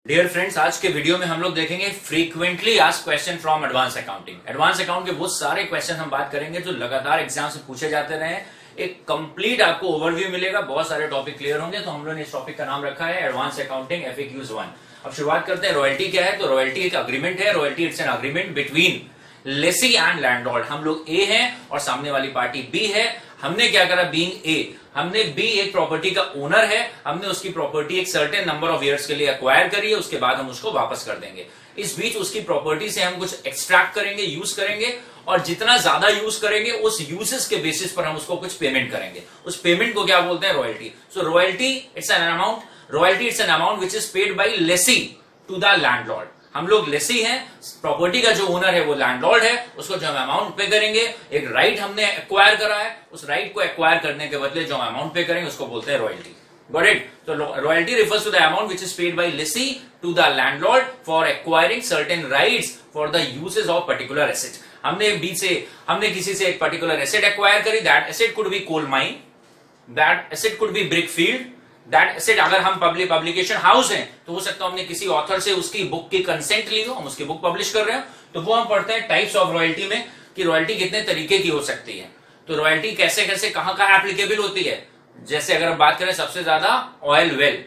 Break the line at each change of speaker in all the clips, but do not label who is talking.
Dear friends, आज के video में हम लोग देखेंगे frequently asked question from advance accounting. Advance account के बहुत सारे क्वेश्चन हम बात करेंगे जो लगातार एग्जाम से पूछे जाते रहे। एक कंप्लीट आपको ओवरव्यू मिलेगा, बहुत सारे टॉपिक क्लियर होंगे। तो हम लोगों ने इस टॉपिक का नाम रखा है एडवांस अकाउंटिंग FAQs 1। अब शुरुआत करते हैं। रॉयल्टी क्या है? तो रॉयल्टी एक अग्रीमेंट है। Royalty it's an agreement between lessee and landlord. हम लोग ए हैं और सामने वाली पार्टी बी है। हमने क्या करा? बीइंग ए, हमने बी एक प्रॉपर्टी का ओनर है, हमने उसकी प्रॉपर्टी एक सर्टेन नंबर ऑफ इयर्स के लिए एक्वायर करी है, उसके बाद हम उसको वापस कर देंगे। इस बीच उसकी प्रॉपर्टी से हम कुछ एक्सट्रैक्ट करेंगे, यूज करेंगे, और जितना ज्यादा यूज करेंगे उस यूजेस के बेसिस पर हम उसको कुछ पेमेंट करेंगे। उस पेमेंट को क्या बोलते हैं? Royalty. So royalty it's an amount, royalty it's an amount which is paid by lessee to the landlord. हम लोग लेसी हैं, प्रॉपर्टी का जो ओनर है वो लैंडलॉर्ड है, उसको जो हम अमाउंट पे करेंगे, एक राइट हमने एक्वायर करा है, उस राइट को एक्वायर करने के बदले जो अमाउंट पे करेंगे उसको बोलते हैं रॉयल्टी। Got it? तो royalty refers to the amount which is paid by lessee to the landlord for acquiring certain rights for the uses of particular asset. हमने किसी से एक पर्टिकुलर एसेट एक्वायर करी। That asset could be coal mine, that asset could be brick field, that asset, अगर हम publication house हैं तो हो सकता है हमने किसी ऑथर से उसकी बुक की कंसेंट ली हो, हम उसकी बुक पब्लिश कर रहे हो, तो वो हम पढ़ते हैं टाइप्स ऑफ रॉयल्टी में कि रॉयल्टी कितने तरीके की हो सकती है। तो रॉयल्टी कैसे कैसे कहां कहां एप्लीकेबल होती है। जैसे अगर हम बात करें सबसे ज्यादा ऑयल वेल,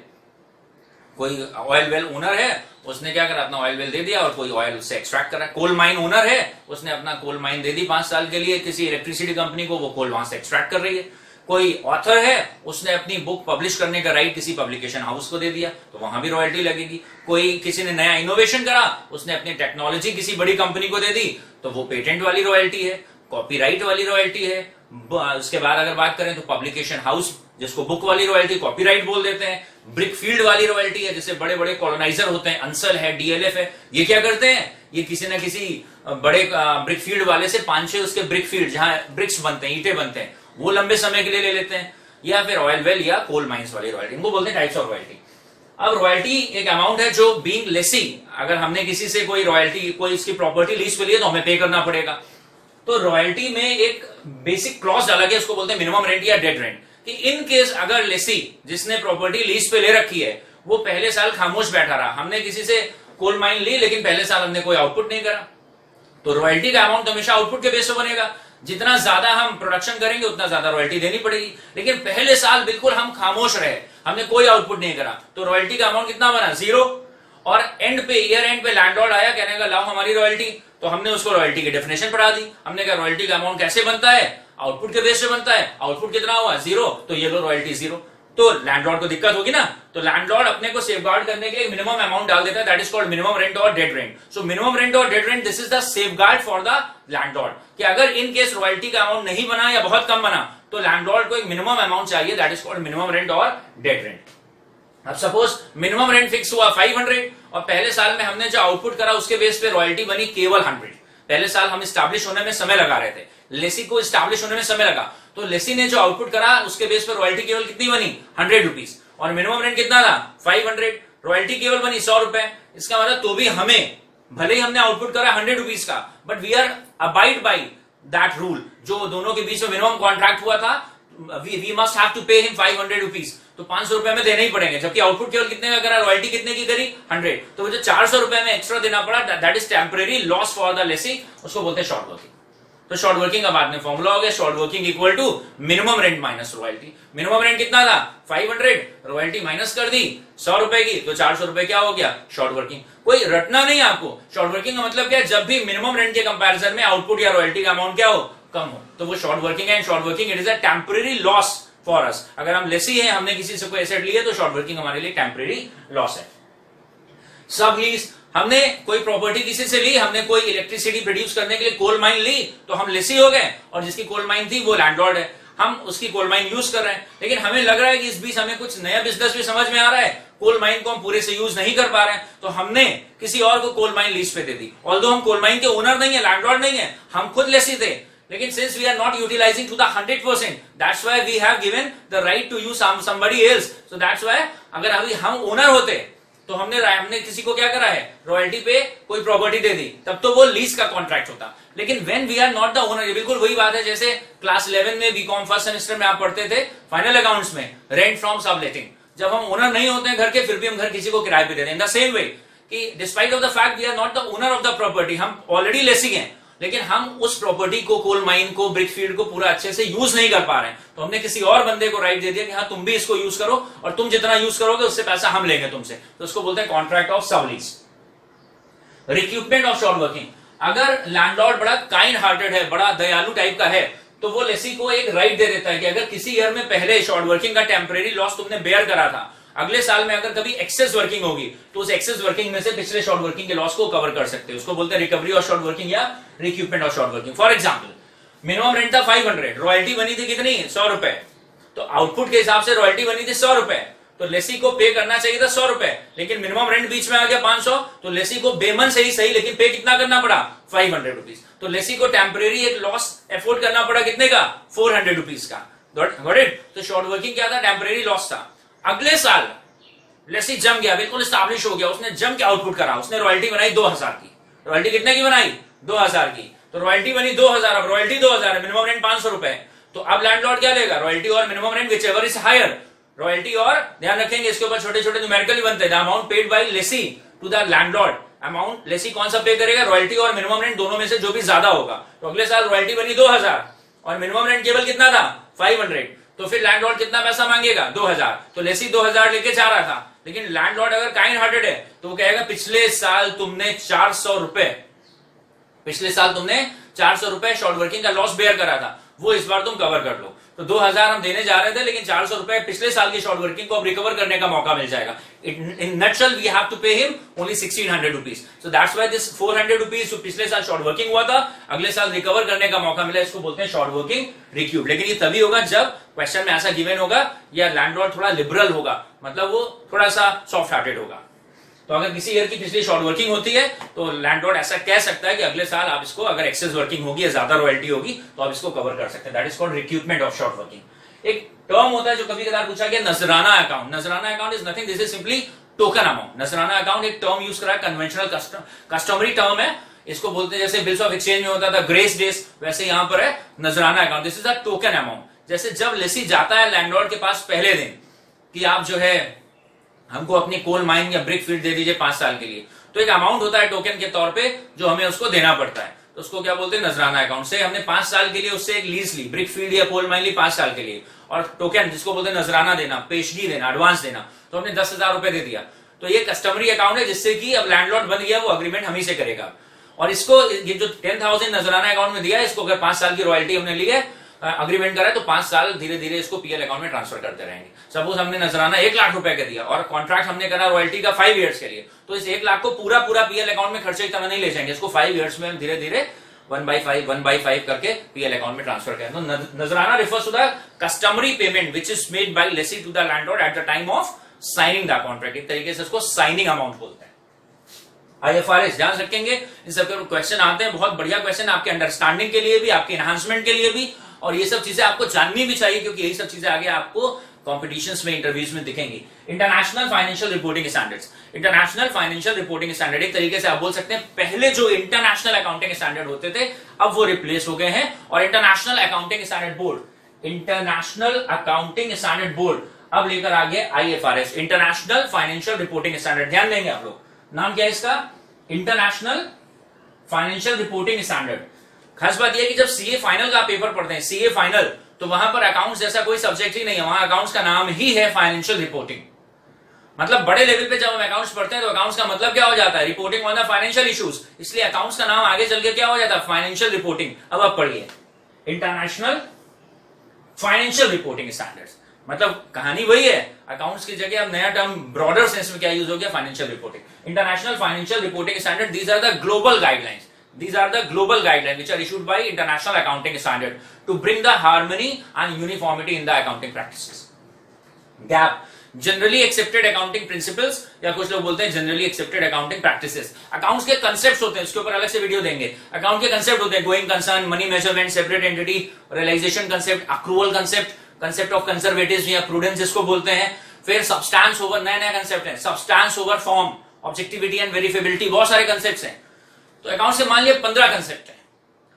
कोई ऑयल वेल ओनर है, उसने क्या करा? अपना ऑयल वेल दे दिया और कोई ऑयल उससे एक्सट्रैक्ट करा। कोल माइन ओनर है, उसने अपना कोल माइन दे दी 5 साल के लिए किसी इलेक्ट्रिसिटी कंपनी को, वो कोल वहां से एक्सट्रैक्ट कर रही है। कोई ऑथर है, उसने अपनी बुक पब्लिश करने का राइट किसी पब्लिकेशन हाउस को दे दिया, तो वहां भी रॉयल्टी लगेगी। कोई किसी ने नया इनोवेशन करा, उसने अपनी टेक्नोलॉजी किसी बड़ी कंपनी को दे दी, तो वो पेटेंट वाली रॉयल्टी है, कॉपीराइट वाली रॉयल्टी है। उसके बाद अगर बात करें तो पब्लिकेशन हाउस, जिसको बुक वाली रॉयल्टी कॉपीराइट बोल देते हैं। ब्रिक फील्ड वाली रॉयल्टी है, जैसे बड़े बड़े कॉलोनाइजर होते हैं, अंसल है, DLF है, ये क्या करते हैं? ये किसी न किसी बड़े ब्रिक फील्ड वाले से 5-6 उसके ब्रिक फील्ड जहां ब्रिक्स बनते हैं, ईंटे बनते हैं, वो लंबे समय के लिए ले लेते हैं। या फिर ऑयल वेल या कोल माइंस वाली रॉयल्टी, इनको बोलते हैं टाइप्स ऑफ रॉयल्टी। अब रॉयल्टी एक अमाउंट है जो बीइंग लेसी, अगर हमने किसी से कोई रॉयल्टी, कोई इसकी प्रॉपर्टी लीज पे ली है तो हमें पे करना पड़ेगा। तो रॉयल्टी में एक बेसिक क्लॉज अलग है, उसको बोलते हैं मिनिमम रेंट या डेड रेंट, कि इन केस अगर लेसी जिसने प्रॉपर्टी लीज पे ले रखी है वो पहले साल खामोश बैठा रहा, हमने किसी से कोल माइन ली लेकिन पहले साल हमने कोई आउटपुट नहीं करा, तो रॉयल्टी का अमाउंट हमेशा आउटपुट के बेस पे बनेगा। जितना ज्यादा हम प्रोडक्शन करेंगे उतना ज्यादा रॉयल्टी देनी पड़ेगी। लेकिन पहले साल बिल्कुल हम खामोश रहे, हमने कोई आउटपुट नहीं करा, तो रॉयल्टी का अमाउंट कितना बना? 0। और एंड पे, ईयर एंड पे लैंडलॉर्ड आया, कहने का लाओ हमारी रॉयल्टी, तो हमने उसको रॉयल्टी की डेफिनेशन पढ़ा दी। हमने कहा रॉयल्टी का अमाउंट कैसे बनता है? आउटपुट के बेस पे बनता है। आउटपुट कितना हुआ? 0, तो ये लो रॉयल्टी 0। तो लैंडलॉर्ड को दिक्कत होगी ना, तो लैंडलॉर्ड अपने को सेफगार्ड करने के लिए मिनिमम अमाउंट डाल देता है, that is called minimum rent और dead rent. So minimum rent और dead rent, this is the safeguard for the landlord, कि अगर इन केस रॉयल्टी का अमाउंट नहीं बना या बहुत कम बना तो लैंडलॉर्ड को एक मिनिमम अमाउंट चाहिए, that is called minimum rent और डेड रेंट। अब सपोज मिनिमम रेंट फिक्स हुआ 500 और पहले साल में हमने जो आउटपुट करा उसके बेस पे रॉयल्टी बनी केवल 100। पहले साल हम स्टैब्लिश होने में समय लगा रहे थे, लेसी को स्टैब्लिश होने में समय लगा, तो लेसी ने जो आउटपुट करा उसके बेस पर रॉयल्टी केवल कितनी बनी? 100 रुपीज। और मिनिमम रेंट कितना था? 500। रॉयल्टी केवल बनी 100 रुपए। इसका मतलब तो भी हमें, भले ही हमने आउटपुट करा 100 रुपीज का, but we are abide by that rule, जो दोनों के बीच में मिनिमम कॉन्ट्रैक्ट हुआ था, we must have to pay him 500 rupees, तो 500 रुपए में देने ही पड़ेंगे। जबकि आउटपुट केवल कितने का करा? रॉयल्टी कितने की करी? 100। तो जो 400 रुपए में एक्स्ट्रा देना पड़ा, that is temporary loss for the lessee, उसको बोलते हैं शॉर्ट वर्किंग। तो शॉर्ट वर्किंग का बाद में फॉर्मूला हो गया, short working equal to minimum rent minus royalty. Minimum rent कितना था? 500, रॉयल्टी माइनस कर दी 100 रुपए की, तो 400 रुपए क्या हो गया? Short working. कोई रटना नहीं आपको, शॉर्ट वर्किंग का मतलब क्या है? जब भी मिनिमम रेंट के कंपैरिजन में आउटपुट या रॉयल्टी का अमाउंट क्या हो? कम हो, तो वो शॉर्ट वर्किंग है। Short working it is a temporary loss for us. अगर हम लेसी हैं, हमने किसी से कोई एसेट ली है, तो शॉर्ट वर्किंग हमारे लिए टेम्परेरी लॉस है। सब लीज, हमने कोई प्रॉपर्टी किसी से ली, हमने कोई इलेक्ट्रिसिटी प्रोड्यूस करने के लिए कोल माइन ली, तो हम लेसी हो गए, और जिसकी कोल माइन थी वो लैंडलॉर्ड है, हम उसकी कोल माइन यूज कर रहे हैं। लेकिन हमें लग रहा है कि इस बीच हमें कुछ नया बिजनेस भी समझ में आ रहा है, कोल माइन को हम पूरे से यूज नहीं कर पा रहे हैं, तो हमने किसी और को कोल माइन लीज पे दे दी। ऑल्दो हम कोल माइन के ओनर नहीं है, लैंडलॉर्ड नहीं है, हम खुद लेसी थे, लेकिन since we are not utilizing to the 100%, that's why we have given the right to use somebody else. So that's why अगर अभी हम ओनर होते तो हमने किसी को क्या करा है? रॉयल्टी पे कोई प्रॉपर्टी दे दी, तब तो वो लीज का कॉन्ट्रैक्ट होता। लेकिन when we are not the owner, ये बिल्कुल वही बात है जैसे क्लास 11 में बीकॉम फर्स्ट सेमेस्टर में आप पढ़ते थे फाइनल अकाउंट्स में रेंट फ्रॉम सबलेटिंग। जब हम ओनर नहीं होते हैं घर के, फिर भी हम घर किसी को किराए पे दे दें। इन द सेम वे कि despite of the fact we are not the owner of the property, हम ऑलरेडी लेसिंग हैं, लेकिन हम उस प्रॉपर्टी को, कोल माइन को, ब्रिक फील्ड को पूरा अच्छे से यूज नहीं कर पा रहे हैं, तो हमने किसी और बंदे को राइट दे दिया कि हाँ तुम भी इसको यूज करो और तुम जितना यूज करोगे उससे पैसा हम लेंगे तुमसे, तो उसको बोलते हैं contract of sublease. रिक्यूपमेंट of short working, अगर लैंडलॉर्ड बड़ा काइंड हार्टेड है, बड़ा दयालु टाइप का है, तो वो लेसी को एक राइट दे देता है कि अगर किसी ईयर में पहले शॉर्ट वर्किंग का टेम्परेरी लॉस तुमने बेयर करा था, अगले साल में अगर कभी एक्सेस वर्किंग होगी तो उस एक्सेस वर्किंग में से पिछले शॉर्ट वर्किंग के लॉस को कवर कर सकते हैं, उसको बोलते हैं रिकवरी ऑफ शॉर्ट वर्किंग या रिक्यूपमेंट of short working. For example, minimum rent था 500, रॉयल्टी बनी थी कितनी, 100 रुपए, तो आउटपुट के हिसाब से रॉयल्टी बनी थी 100 रुपए, तो लेसी को पे करना चाहिए था 100 रुपए, लेकिन मिनिमम रेंट बीच में आ गया 500, तो लेसी को बेमन से ही सही लेकिन पे कितना करना पड़ा, 500 रुपीज। तो लेसी को टेम्परेरी एक लॉस एफोर्ड करना पड़ा कितने का, 400 रुपीज का। Got it? तो शॉर्ट वर्किंग क्या था, टेम्परेरी लॉस था। अगले साल लेसी जम गया, बिल्कुल स्टैब्लिश हो गया, उसने जम के आउटपुट करा, उसने रॉयल्टी बनाई 2000 की। रॉयल्टी कितने की बनाई, 2000 की, तो रॉयल्टी बनी 2000, अब रॉयल्टी 2000 है, मिनिमम रेंट 500 रुपए, तो अब लैंडलॉर्ड क्या लेगा, रॉयल्टी और minimum rent whichever is higher, royalty और, ध्यान रखेंगे इसके ऊपर छोटे छोटे न्यूमेरिकल बनते हैं, the amount paid by lessee to the landlord, amount lessee कौन सा पे करेगा, रॉयल्टी और मिनिमम रेंट दोनों में से जो भी ज्यादा होगा। तो अगले साल रॉयल्टी बनी 2000 और मिनिमम रेंट केवल कितना था, 500, तो फिर लैंडलॉर्ड कितना पैसा मांगेगा, 2000, तो लेसी 2000 लेके जा रहा था, लेकिन लैंडलॉर्ड अगर काइंड हार्टेड है तो वो कहेगा पिछले साल तुमने 400 रुपए, पिछले साल तुमने 400 रुपए शॉर्ट वर्किंग का लॉस बेयर करा था, वो इस बार तुम कवर कर लो। तो 2000 हम देने जा रहे थे, लेकिन 400 रुपए पिछले साल की शॉर्ट वर्किंग को अब रिकवर करने का मौका मिल जाएगा। In nutshell we have to pay him only 1600 rupees, so that's why this 400 rupees जो पिछले साल शॉर्ट वर्किंग हुआ था, अगले साल रिकवर करने का मौका मिला, इसको बोलते हैं शॉर्ट वर्किंग रिक्यूब। लेकिन ये तभी होगा जब क्वेश्चन में ऐसा गिवन होगा या लैंडलॉर्ड थोड़ा लिबरल होगा, मतलब वो थोड़ा सा सॉफ्ट हार्टेड होगा। तो अगर किसी ईयर की पिछली शॉर्ट वर्किंग होती है तो लैंडलॉर्ड ऐसा कह सकता है कि अगले साल आप इसको, अगर एक्सेस वर्किंग होगी या ज्यादा रॉयल्टी होगी तो आप इसको कवर कर सकते हैं। That is called रिक्यूपमेंट of short working. एक टर्म होता है जो कभी कभार पूछा गया, नजराना अकाउंट। नजराना account is nothing, this is simply token amount. नजराना अकाउंट एक टर्म यूज करा है, कन्वेंशनल कस्टमरी टर्म है, इसको बोलते हैं जैसे बिल्स ऑफ एक्सचेंज में होता था ग्रेस डेज, वैसे यहां पर है नजराना account. This is a token amount. जैसे जब लेसी जाता है लैंडलॉर्ड के पास पहले दिन कि आप जो है हमको अपनी कोल माइन या ब्रिक फील्ड दे दीजिए 5 साल के लिए, तो एक अमाउंट होता है टोकन के तौर पे जो हमें उसको देना पड़ता है, तो उसको क्या बोलते हैं, नजराना अकाउंट। से हमने 5 साल के लिए उससे एक लीज ली, ब्रिक फील्ड या कोल माइन ली 5 साल के लिए, और टोकन जिसको बोलते हैं नजराना देना, पेशगी देना, एडवांस देना, तो हमने 10,000 रुपए दे दिया। तो ये कस्टमरी अकाउंट है जिससे कि अब लैंडलॉर्ड बन गया, वो अग्रीमेंट हम ही से करेगा। और इसको ये जो 10,000 नजराना अकाउंट में दिया है, इसको अगर 5 साल की रॉयल्टी हमने ली है, अग्रीमेंट करा है, तो 5 साल धीरे धीरे इसको पीएल अकाउंट में ट्रांसफर करते रहेंगे। सपोज हमने नजराना 1 लाख रुपए का दिया और कॉन्ट्रैक्ट हमने करा रॉयल्टी का 5 ईयर्स के लिए, तो इस 1 लाख को पूरा पीएल अकाउंट में खर्चे की तरह नहीं ले जाएंगे, इसको 5 ईयर्स में हम धीरे धीरे 1/5 करके पीएल अकाउंट में ट्रांसफर करें। तो नजराना refers to the customary payment which is made by lessee to the landlord at the time of signing the contract. एक तरीके से इसको साइनिंग अमाउंट बोलते हैं। IFRS ध्यान रखेंगे, इन सब के क्वेश्चन आते हैं, बहुत बढ़िया क्वेश्चन, आपके अंडरस्टैंडिंग के लिए भी, आपके एनहांसमेंट के लिए भी, और ये सब चीजें आपको जाननी भी चाहिए क्योंकि यही सब चीजें आगे आपको कॉम्पिटिशंस में, इंटरव्यूज में दिखेंगी। International financial reporting standards. International financial reporting standard एक तरीके से आप बोल सकते हैं पहले जो इंटरनेशनल अकाउंटिंग स्टैंडर्ड होते थे अब वो रिप्लेस हो गए हैं, और international accounting standard board, international accounting standard board अब लेकर आ गए IFRS, international financial reporting standard. ध्यान देंगे आप लोग, नाम क्या है इसका, इंटरनेशनल फाइनेंशियल रिपोर्टिंग स्टैंडर्ड। खास बात यह कि जब सीए फाइनल का पेपर पढ़ते हैं, सीए फाइनल, तो वहां पर अकाउंट्स जैसा कोई सब्जेक्ट ही नहीं है, वहां अकाउंट्स का नाम ही है फाइनेंशियल रिपोर्टिंग। मतलब बड़े लेवल पे जब हम अकाउंट्स पढ़ते हैं तो अकाउंट्स का मतलब क्या हो जाता है, reporting on the financial issues, इसलिए अकाउंट्स का नाम आगे चल के क्या हो जाता है, फाइनेंशियल रिपोर्टिंग। अब आप पढ़िए इंटरनेशनल फाइनेंशियल रिपोर्टिंग स्टैंडर्ड्स, मतलब कहानी वही है, अकाउंट्स की जगह अब नया टर्म ब्रॉडर सेंस में क्या यूज हो गया, financial reporting. International financial reporting standard, these are the global guidelines, these are the global guidelines which are issued by international accounting standard to bring the harmony and uniformity in the accounting practices. GAAP, generally accepted accounting principles, या कुछ लोग बोलते हैं generally accepted accounting practices. Accounts के concepts होते हैं, उसके ऊपर अलग से वीडियो देंगे। अकाउंट के कंसेप्ट होते हैं, going concern, money measurement, separate entity, realisation concept, accrual concept, concept of conservatives या प्रूडेंस जिसको बोलते हैं, फिर सब्सटेंस ओवर, नया नया कंसेप्ट है, substance over form, objectivity and verifiability, बहुत सारे कंसेप्ट्स हैं। तो अकाउंट से मान लिया 15 कंसेप्ट है।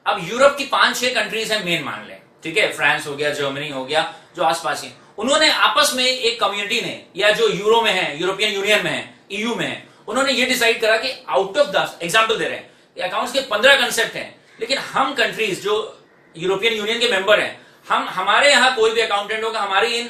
अब यूरोप की 5-6 कंट्रीज है मेन मान लें, ठीक है, फ्रांस हो गया, जर्मनी हो गया, जो आसपास ही, उन्होंने आपस में एक कम्युनिटी ने, या जो यूरो में है, यूरोपियन यूनियन में है, ईयू में है, उन्होंने ये डिसाइड करा कि आउट ऑफ 10 एग्जाम्पल दे रहे हैं, अकाउंट्स के 15 कंसेप्ट हैं, लेकिन हम कंट्रीज जो यूरोपियन यूनियन के मेंबर हैं, हमारे यहां कोई भी अकाउंटेंट होगा, हमारी इन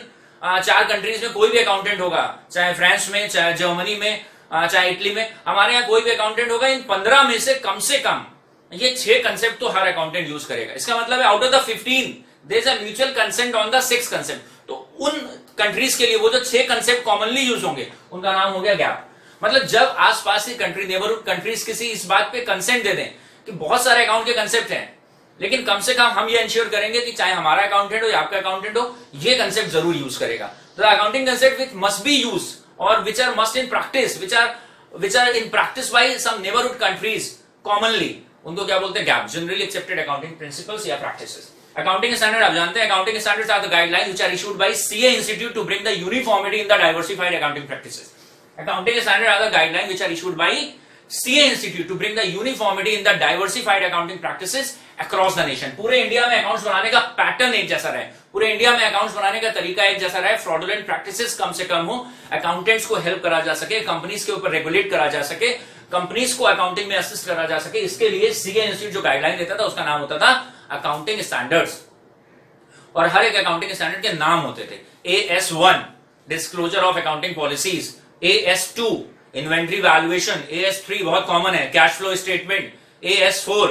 4 कंट्रीज में कोई भी अकाउंटेंट होगा, चाहे फ्रांस में, चाहे जर्मनी में, चाहे इटली में, हमारे यहां कोई भी अकाउंटेंट होगा, इन 15 में से कम ये 6 कंसेप्ट तो हर अकाउंटेंट यूज करेगा। इसका मतलब है out of the 15 there is a mutual consent on the 6 concept. तो उन कंट्रीज के लिए वो जो 6 कंसेप्ट कॉमनली यूज होंगे उनका नाम हो गया गैप। मतलब जब आसपास की कंट्री, नेबरहुड कंट्रीज किसी इस बात पे कंसेंट दे दें कि बहुत सारे अकाउंट के कंसेप्ट हैं, लेकिन कम से कम हम ये इंश्योर करेंगे कि चाहे हमारा अकाउंटेंट हो या आपका अकाउंटेंट हो, ये कंसेप्ट जरूर यूज करेगा। तो accounting concept which must be use और which are must in practice, which are in practice by some neighbourhood countries commonly, उनको क्या बोलते हैं? GAAP, generally accepted accounting principles या प्रैक्टिसेस। अकाउंटिंग स्टैंडर्ड आप जानते हैं, accounting standards are the guidelines which are issued by CA institute to bring the uniformity in the diversified accounting practices. Accounting standards are the guidelines which are issued by CA Institute to bring the uniformity in the diversified accounting practices across the nation। पूरे India में accounts बनाने का pattern एक जैसा रहे, पूरे India में accounts बनाने का तरीका एक जैसा रहे, फ्रॉडुलेंट प्रैक्टिसेस कम से कम हो, अकाउंटेंट्स को हेल्प करा जा सके, कंपनीज के ऊपर रेगुलेट करा जा सके, कंपनीज को अकाउंटिंग में असिस्ट करा जा सके। इसके लिए सीए इंस्टीट्यूट जो गाइडलाइन देता था उसका नाम होता था अकाउंटिंग स्टैंडर्ड्स, और हर एक अकाउंटिंग स्टैंडर्ड के नाम होते थे। AS1 disclosure of accounting policies, AS2 inventory valuation, AS3 बहुत कॉमन है, cash flow statement, AS4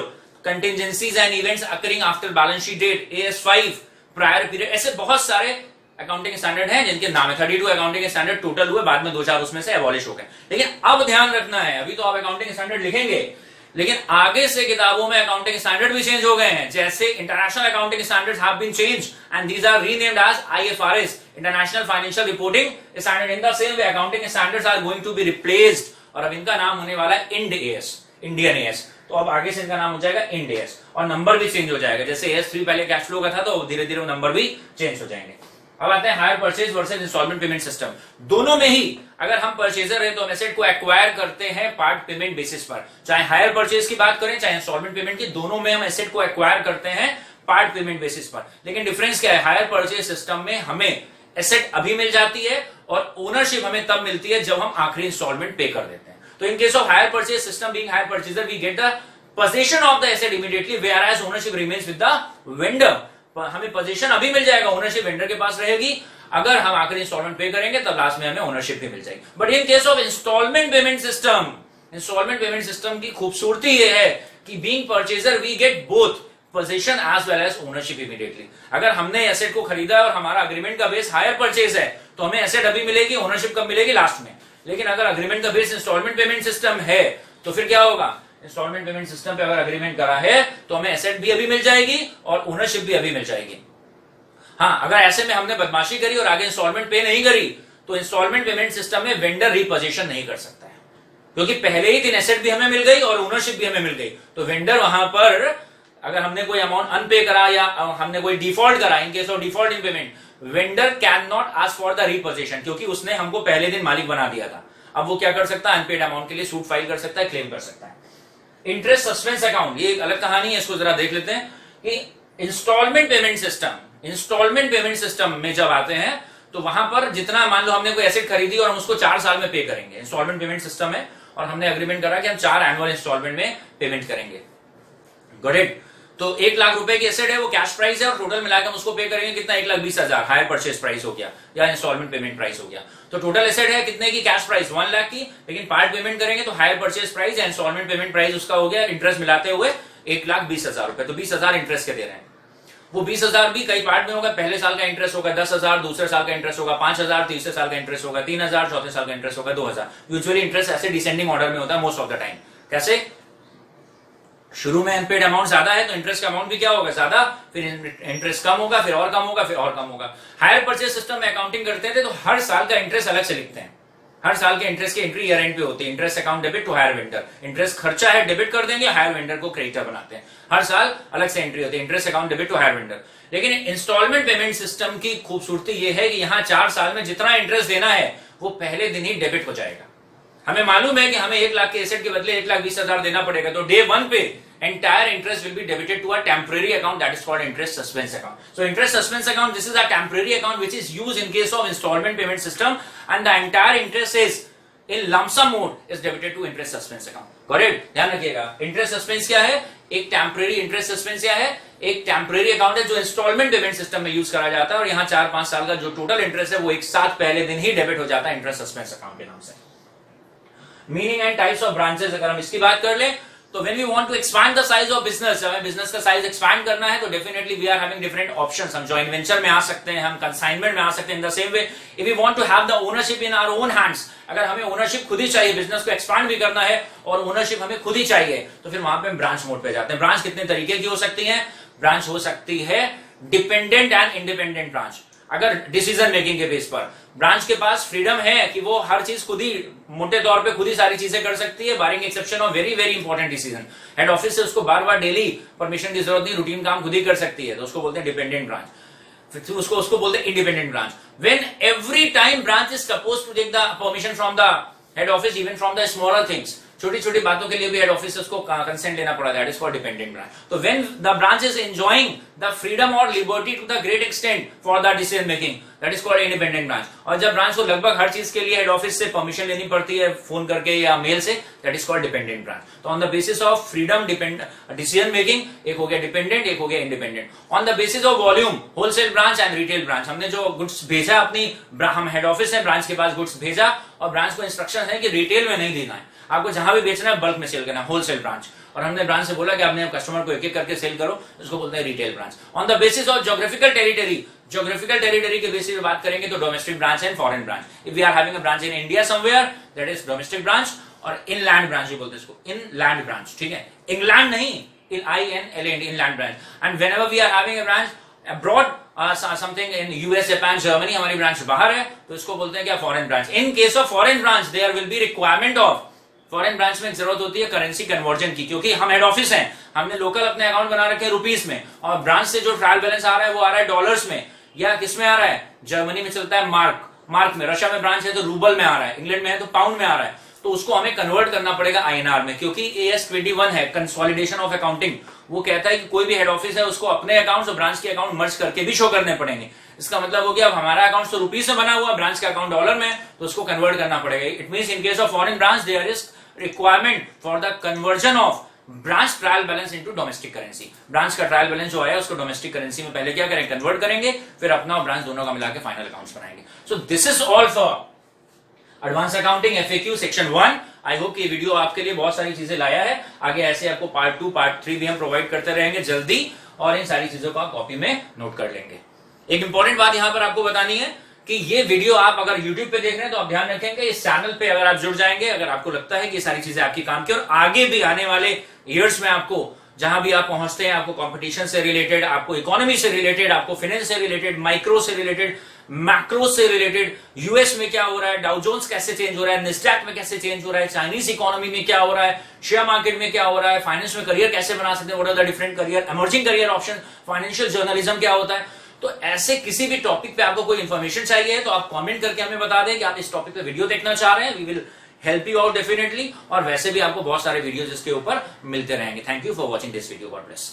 contingencies and events occurring after balance sheet date, AS5 prior period. ऐसे बहुत सारे अकाउंटिंग स्टैंडर्ड हैं जिनके नाम है। 32 अकाउंटिंग स्टैंडर्ड टोटल हुए, बाद में 2-4 उसमें से एबॉलिश हो गए। लेकिन अब ध्यान रखना है, अभी तो आप अकाउंटिंग स्टैंडर्ड लिखेंगे, लेकिन आगे से किताबों में अकाउंटिंग स्टैंडर्ड भी चेंज हो गए हैं। जैसे international accounting standards have been changed and these are renamed as IFRS, international financial reporting standard. In the same way accounting standards are going to be replaced, और अब इनका नाम होने वाला है इंड AS, इंडियन AS। तो अब आगे से इनका नाम हो जाएगा इंड AS, और नंबर भी चेंज हो जाएगा। जैसे AS3 पहले कैश फ्लो का था, तो धीरे धीरे वो नंबर भी चेंज हो जाएंगे। अब आते हैं hire purchase versus instalment payment system. दोनों में ही अगर हम परचेजर हैं तो हम एसेट को एक्वायर करते हैं पार्ट पेमेंट बेसिस पर। चाहे हायर परचेज की बात करें, चाहे इंस्टॉलमेंट पेमेंट की, दोनों में हम एसेट को एक्वायर करते हैं पार्ट पेमेंट बेसिस पर। लेकिन डिफरेंस क्या है? हायर परचेज सिस्टम में हमें एसेट अभी मिल जाती है और ओनरशिप हमें तब मिलती है जब हम आखिरी इंस्टॉलमेंट पे कर देते हैं। तो in case of hire purchase system, being hire purchaser, we get the position of the asset immediately, whereas ownership remains with the vendor. हमें पोजीशन अभी मिल जाएगा, ओनरशिप वेंडर के पास रहेगी। अगर हम आखिरी इंस्टॉलमेंट पे करेंगे तब लास्ट में हमें ओनरशिप भी मिल जाएगी। But in case of instalment payment system, instalment payment system की खूबसूरती यह है कि being purchaser we get both position as well as ownership immediately. अगर हमने एसेट को खरीदा और हमारा अग्रीमेंट का बेस हायर परचेज है तो हमें एसेट अभी मिलेगी, ओनरशिप कब मिलेगी? लास्ट में। लेकिन अगर अग्रीमेंट का बेस इंस्टॉलमेंट पेमेंट सिस्टम है तो फिर क्या होगा? इंस्टॉलमेंट पेमेंट सिस्टम पे अगर अग्रीमेंट करा है तो हमें एसेट भी अभी मिल जाएगी और ओनरशिप भी अभी मिल जाएगी। हाँ, अगर ऐसे में हमने बदमाशी करी और आगे इंस्टॉलमेंट पे नहीं करी तो इंस्टॉलमेंट पेमेंट सिस्टम में वेंडर रिपोजीशन नहीं कर सकता है, क्योंकि पहले ही 3 एसेट भी हमें मिल गई और ओनरशिप भी हमें मिल गई। तो वेंडर वहां पर अगर हमने कोई अमाउंट अनपे करा या हमने कोई डिफॉल्ट करा, in case of default in payment, vendor can not ask for the repossession, क्योंकि उसने हमको पहले दिन मालिक बना दिया था। अब वो क्या कर सकता है? अनपेड अमाउंट के लिए सूट फाइल कर सकता है, क्लेम कर सकता है। इंटरेस्ट सस्पेंस अकाउंट, ये एक अलग कहानी है, इसको जरा देख लेते हैं कि इंस्टॉलमेंट पेमेंट सिस्टम में जब आते हैं तो वहां पर जितना, मान लो हमने कोई एसेट खरीदी और हम उसको 4 साल में पे करेंगे, इंस्टॉलमेंट पेमेंट सिस्टम है और हमने अग्रीमेंट करा कि हम 4 एनुअल इंस्टॉलमेंट में पेमेंट करेंगे। Got it? तो 1 लाख रुपए की एसेट है, वो कैश प्राइस है और टोटल मिलाकर हम उसको पे करेंगे कितना? 1,20,000 हायर परचेज प्राइस हो गया या इंस्टॉलमेंट पेमेंट प्राइस हो गया। तो टोटल एसेट है कितने की? कैश प्राइस 1 लाख की, लेकिन पार्ट पेमेंट करेंगे तो हायर परचेज प्राइस या इंस्टॉलमेंट पेमेंट प्राइस उसका हो गया इंटरेस्ट मिलाते हुए 1,20,000 रुपए। तो 20,000 इंटरेस्ट के दे रहे हैं। वो 20,000 भी कई पार्ट में होगा। पहले साल का इंटरेस्ट होगा 10,000, दूसरे साल का इंटरेस्ट होगा 5,000, तीसरे साल का इंटरेस्ट होगा 3,000, चौथे साल का इंटरेस्ट होगा 2,000। यूजुअली इंटरेस्ट ऐसे डिसेंडिंग ऑर्डर में होता है मोस्ट ऑफ द टाइम। कैसे? शुरू में अनपेड अमाउंट ज्यादा है तो इंटरेस्ट का अमाउंट भी क्या होगा? ज्यादा, फिर इंटरेस्ट कम होगा, फिर और कम होगा, फिर और कम होगा। हायर परचेज सिस्टम में अकाउंटिंग करते थे तो हर साल का इंटरेस्ट अलग से लिखते हैं। हर साल के इंटरेस्ट की एंट्री ईयर एंड पे होती है। Interest account debit to hire vendor, interest खर्चा है डेबिट कर देंगे, हायर वेंडर को क्रेडिटर बनाते हैं। हर साल अलग से एंट्री होती है, interest account debit to hire vendor. लेकिन इंस्टॉलमेंट पेमेंट सिस्टम की खूबसूरती यह है कि यहां 4 साल में जितना इंटरेस्ट देना है वो पहले दिन ही डेबिट हो जाएगा। हमें मालूम है कि हमें 1 लाख के एसेट के बदले 1,20,000 देना पड़ेगा, तो डे 1 पे entire interest will be debited to a temporary account that is called interest suspense account. So interest suspense account, this is a temporary account which is used in case of installment payment system, and the entire interest is in lump sum mode is debited to interest suspense account. Correct? ध्यान रखिएगा, interest suspense क्या है, एक temporary interest suspense क्या है, एक temporary account है जो इंस्टॉलमेंट पेमेंट सिस्टम में यूज करा जाता है, और यहाँ 4-5 साल का जो टोटल इंटरेस्ट है वो एक साथ पहले दिन ही डेबिट हो जाता है इंटरेस्ट सस्पेंस अकाउंट के नाम से। Meaning and types of branches अगर हम इसकी बात कर ले, तो when we want to expand the size of business, हमें बिजनेस का साइज एक्सपैंड करना है, तो definitely we are having different options. हम जॉइंट वेंचर में आ सकते हैं, हम कंसाइनमेंट में आ सकते हैं। In the same way if we want to have the ownership in our own hands, अगर हमें ओनरशिप खुद ही चाहिए, बिजनेस को एक्सपैंड भी करना है और ओनरशिप हमें खुद ही चाहिए, तो फिर वहां पे हम ब्रांच मोड पे जाते हैं। ब्रांच कितने तरीके की हो सकती है? ब्रांच हो सकती है डिपेंडेंट एंड इंडिपेंडेंट ब्रांच। अगर डिसीजन मेकिंग के बेस पर ब्रांच के पास फ्रीडम है कि वो हर चीज खुद ही, मोटे तौर पे खुद ही सारी चीजें कर सकती है, barring exception of very very important decision. Head office से उसको बार बार डेली परमिशन की जरूरत नहीं, रूटीन काम खुद ही कर सकती है, तो उसको बोलते हैं डिपेंडेंट ब्रांच। फिर उसको बोलते हैं independent branch. When every time branch is suppose to take the permission from the head office, even from the smaller things, छोटी छोटी बातों के लिए भी हेड ऑफिस से उसको कंसेंट लेना पड़ा, that is for dependent branch. तो when the branch is enjoying the freedom और liberty to the great extent for the decision making, that is called independent branch. और जब ब्रांच को लगभग हर चीज के लिए हेड ऑफिस से परमिशन लेनी पड़ती है, फोन करके या मेल से, that is called dependent branch. तो on the basis of freedom decision making, एक हो गया डिपेंडेंट, एक हो गया independent. On the basis of volume, wholesale branch and retail branch. हमने जो गुड्स भेजा अपनी, हम हेड ऑफिस है, ब्रांच के पास गुड्स भेजा और ब्रांच को इंस्ट्रक्शन है कि रिटेल में नहीं देना है, आपको जहां भी बेचना है बल्क में सेल करना है, होलसेल ब्रांच। और हमने ब्रांच से बोला कि आपने कस्टमर को एक एक करके सेल करो, उसको बोलते हैं retail branch. On the basis of geographical territory, geographical territory के बेसिस पे बात करेंगे तो domestic branch and foreign branch. If we are having a branch in India somewhere, that is domestic branch, और इनलैंड ब्रांच भी बोलते हैं इसको, इनलैंड ब्रांच, ठीक है, इंग्लैंड नहीं, INLAND, inland branch. And whenever we are having a branch abroad, something in US, Japan, Germany, हमारी branch बाहर है, तो इसको बोलते हैं क्या, foreign branch. In case of foreign branch there will be requirement of, foreign branch में जरूरत होती है करेंसी कन्वर्जन की, क्योंकि हम हेड ऑफिस हैं, हमने लोकल अपने अकाउंट बना रखे हैं रुपीस में, और ब्रांच से जो ट्रायल बैलेंस आ रहा है वो आ रहा है डॉलर्स में, या किस में आ रहा है, जर्मनी में चलता है मार्क में, रशिया में ब्रांच है तो रूबल में आ रहा है, इंग्लैंड में है तो पाउंड में आ रहा है, तो उसको हमें कन्वर्ट करना पड़ेगा INR में, क्योंकि AS21 है, कंसोलिडेशन ऑफ अकाउंटिंग, वो कहता है कि कोई भी हेड ऑफिस है उसको अपने अकाउंट और ब्रांच के अकाउंट मर्ज करके भी शो करने पड़ेंगे। इसका मतलब हो गया अब हमारा अकाउंट तो रुपीस में बना हुआ, ब्रांच का अकाउंट डॉलर में, तो उसको कन्वर्ट करना पड़ेगा। It means in case of foreign branch there is requirement for the conversion of branch trial balance into domestic currency. Branch का ट्रायल बैलेंस जो आया उसको डोमेस्टिक करेंसी में पहले क्या करेंगे, कन्वर्ट करेंगे, फिर अपना और ब्रांच दोनों का मिला के फाइनल अकाउंट्स बनाएंगे। So this is all for advance accounting FAQ section 1। I hope ये वीडियो आपके लिए बहुत सारी चीजें लाया है। आगे ऐसे आपको पार्ट 2, पार्ट 3 भी हम प्रोवाइड करते रहेंगे जल्दी, और इन सारी चीजों को आप कॉपी में नोट कर लेंगे। एक इंपॉर्टेंट बात यहां पर आपको बतानी है कि ये वीडियो आप अगर YouTube पे देख रहे हैं तो आप ध्यान रखेंगे, इस चैनल पे अगर आप जुड़ जाएंगे, अगर आपको लगता है कि ये सारी चीजें आपकी काम की, और आगे भी आने वाले ईयर्स में आपको जहां भी आप पहुंचते हैं, आपको कंपटीशन से रिलेटेड, आपको इकोनॉमी से रिलेटेड, आपको फाइनेंस से रिलेटेड, माइक्रो से रिलेटेड, मैक्रो से रिलेटेड, यूएस में क्या हो रहा है, डाउ जोन्स कैसे चेंज हो रहा है, निस्डैक में कैसे चेंज हो रहा है, चाइनीज इकोनॉमी में क्या हो रहा है, शेयर मार्केट में क्या हो रहा है, फाइनेंस में करियर कैसे बना सकते हैं, what are the different career, emerging career option, financial journalism क्या होता है, तो ऐसे किसी भी टॉपिक पे आपको कोई इन्फॉर्मेशन चाहिए तो आप कमेंट करके हमें बता दें कि आप इस टॉपिक पे वीडियो देखना चाह रहे हैं। We will help you out definitely, और वैसे भी आपको बहुत सारे वीडियोस इसके ऊपर मिलते रहेंगे। Thank you for watching this video, God bless.